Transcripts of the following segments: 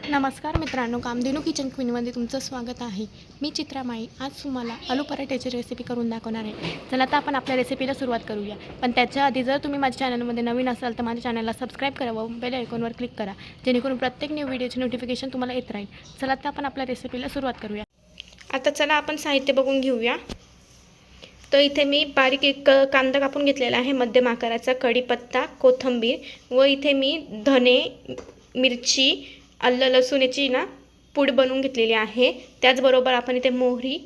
नमस्कार मित्रांनो, कामधेनू किचन क्वीनमध्ये तुमचं स्वागत आहे. मी चित्रामाई आज तुम्हाला आलू पराठ्याची रेसिपी करून दाखवणार आहे. चला तर आपण आपल्या रेसिपीला सुरुवात करूया. पण त्याच्या आधी जर तुम्ही माझ्या चॅनलमध्ये नवीन असाल तर माझ्या चॅनलला सबस्क्राईब करा व बेल आयकॉनवर क्लिक करा, जेणेकरून प्रत्येक न्यू व्हिडिओची नोटिफिकेशन तुम्हाला येत राहील. चला तर आपण आपल्या रेसिपीला सुरुवात करूया. आता चला आपण साहित्य बघून घेऊया. तर इथे मी बारीक एक कांदा कापून घेतलेला आहे मध्यम आकाराचा, कढीपत्ता, कोथिंबीर व इथे मी धने, मिरची, आलं लसूण याची पूड बनवून घेतलेली आहे. त्याचबरोबर आपण इथे मोहरी,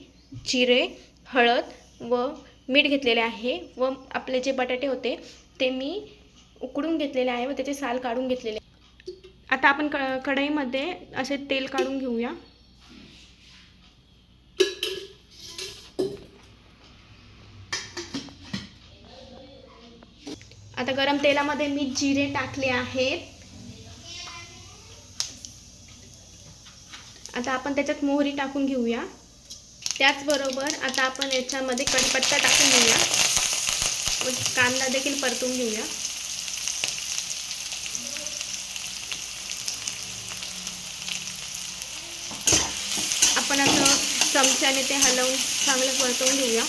जिरे, हळद व मीठ घेतलेले आहे व आपले जे बटाटे होते ते मी उकडून घेतलेले आहे व त्याचे साल काढून घेतलेले. आता आपण कढईमध्ये असे तेल काढून घेऊया. आता गरम तेलामध्ये मी जिरे टाकले आहेत. आता आपण त्याच्यात मोहरी टाकून घेऊया. त्याचबरोबर आता आपण याच्यामध्ये कढीपत्ता टाकून घेऊया व कांदा देखील परतून घेऊया. आपण असं चमच्याने ते हलवून चांगलं परतवून घेऊया.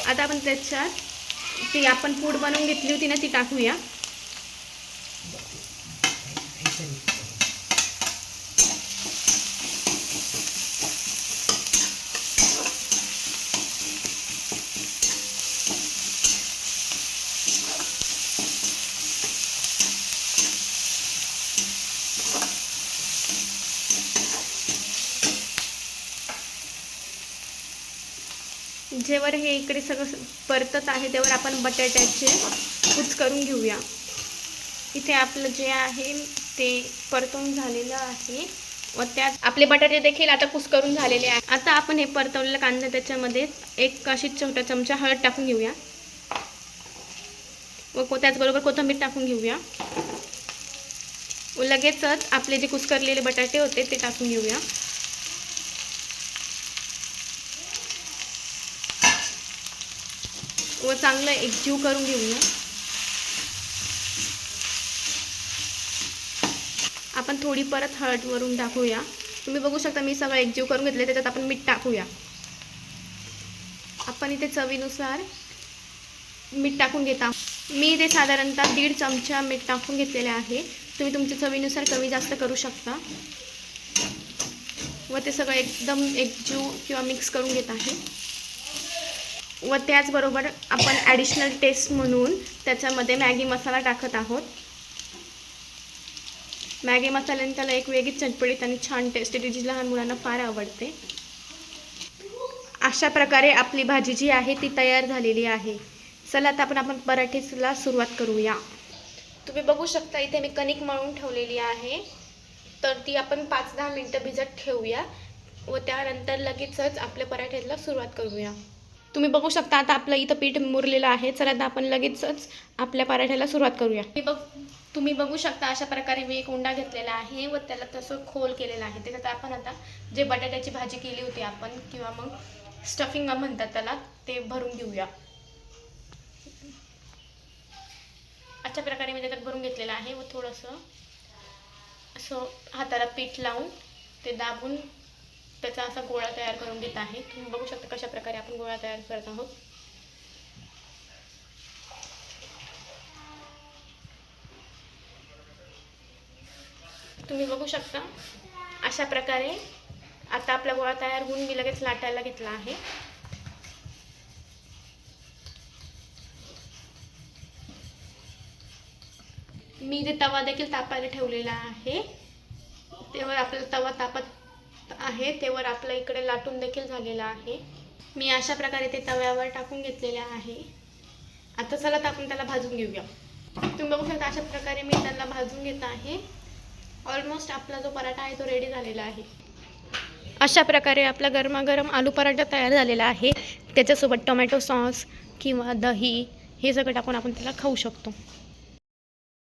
आता आपण त्याच्यात ती आपण पूड बनवून घेतली होती ना ती टाकूया. जेव्हा हे इकडे सगळं परतत आहे तेव्हा आपण बटाट्याचे कुच करून घेऊया. इथे आपलं जे आहे ते परतून झालेलं आहे व त्यात आपले बटाटे देखील आता कुच करून झालेले आहे. आता आपण हे परतवलेलं कांदा त्याच्यामध्ये एक अशी छोटा चमचा हळद टाकून घेऊया व त्याचबरोबर कोथिंबीर टाकून घेऊया व लगेचच आपले जे कुस्करलेले बटाटे होते ते टाकून घेऊया. व चांगलं एकजीव करून घेऊया. आपण थोडी परत हळद वरून टाकूया. तुम्ही बघू शकता मी सगळं एकजीव करून घेतले. त्याच्यात आपण मीठ टाकूया. आपण इथे चवीनुसार मीठ टाकून घेता. मी इथे साधारणतः 1.5 चमचा मीठ टाकून घेतलेले आहे. तुम्ही तुमच्या चवीनुसार कमी जास्त करू शकता. व ते सगळं एकदम एकजीव किंवा मिक्स करून घेत आहे. व त्याचबरोबर आपण ॲडिशनल टेस्ट म्हणून त्याच्यामध्ये मॅगी मसाला टाकत आहोत. मॅगी मसाल्याने त्याला एक वेगळीच चटपटीत आणि छान टेस्ट येते, जी लहान मुलांना फार आवडते. अशा प्रकारे आपली भाजी जी आहे ती तयार झालेली आहे. चला आता आपण पराठीला सुरुवात करूया. तुम्ही बघू शकता इथे मी कणिक मळून ठेवलेली आहे. तर ती आपण 5-10 मिनटं भिजत ठेवूया व त्यानंतर लगेचच आपल्या पराठ्याला सुरुवात करूया. तुम्ही बघू शकता आता आपलं इथं पीठ मुरलेलं आहे. चला आता आपण लगेचच आपल्या पराठ्याला सुरुवात करूया. तुम्ही बघू शकता अशा प्रकारे मी एक उंडा घेतलेला आहे व त्याला तसं खोल केलेला आहे. त्याच्यात आपण आता जे बटाट्याची भाजी केली होती आपण किंवा मग स्टफिंग म्हणतात त्याला, ते भरून घेऊया. अशा प्रकारे मी त्याच्यात भरून घेतलेलं आहे व थोडंसं असं हाताला पीठ लावून ते दाबून त्याचा असा गोळा तयार करून घेत आहे. तुम्ही बघू शकता कशा प्रकारे आपण गोळा तयार करत आहोत. तुम्ही बघू शकता अशा प्रकारे आता आपला गोळा तयार होऊन मी लगेच लाटायला घेतला आहे. मी इथे तवा देखील तापायला ठेवलेला आहे. तेव्हा आपला तवा तापत आहे तेव्हा आपल्या इकडे लाटून देखील झालेला आहे. मी अशा प्रकारे ते तव्यावर टाकून घेतलेले आहे. आता चला तर आपण त्याला भाजून घेऊया. तुम्ही बघू शकता अशा प्रकारे मी त्याला भाजून घेत आहे. ऑलमोस्ट आपला जो पराठा आहे तो रेडी झालेला आहे. अशा प्रकारे आपला गरमागरम आलू पराठा तयार झालेला आहे. त्याच्यासोबत टोमॅटो सॉस किंवा दही हे सगळं टाकून आपण त्याला खाऊ शकतो.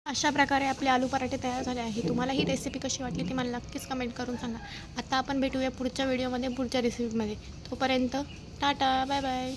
अशा प्रकारे आपले आलू पराठे तयार झाले आहे. तुम्हाला ही रेसिपी कशी वाटली ती मला नक्कीच कमेंट करून सांगा. आता आपण भेटूया पुढच्या व्हिडिओमध्ये, पुढच्या रेसिपीमध्ये. तोपर्यंत टाटा, बाय बाय.